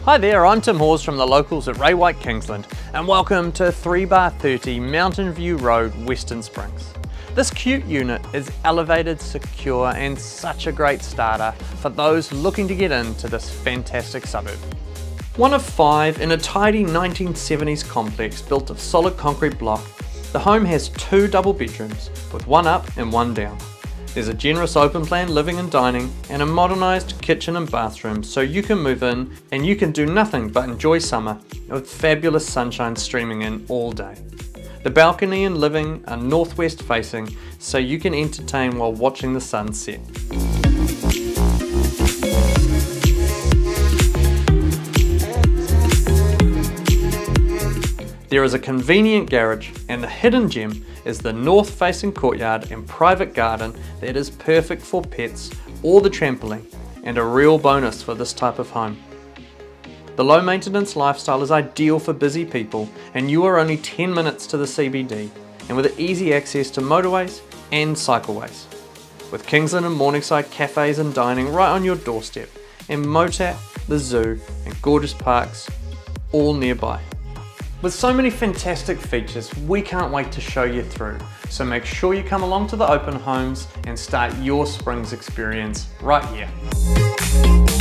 Hi there, I'm Tim Hawes from the locals at Ray White Kingsland, and welcome to 3:30 Mountain View Road, Western Springs. This cute unit is elevated, secure, and such a great starter for those looking to get into this fantastic suburb. One of 5 in a tidy 1970s complex built of solid concrete block, the home has 2 double bedrooms with 1 up and 1 down. There's a generous open plan living and dining and a modernised kitchen and bathroom, so you can move in and you can do nothing but enjoy summer with fabulous sunshine streaming in all day. The balcony and living are northwest facing, so you can entertain while watching the sun set. There is a convenient garage, and the hidden gem is the north-facing courtyard and private garden that is perfect for pets or the trampoline, and a real bonus for this type of home. The low-maintenance lifestyle is ideal for busy people, and you are only 10 minutes to the CBD, and with easy access to motorways and cycleways. With Kingsland and Morningside cafes and dining right on your doorstep, and MOTAT, the zoo, and gorgeous parks all nearby. With so many fantastic features, we can't wait to show you through, so make sure you come along to the open homes and start your Springs experience right here.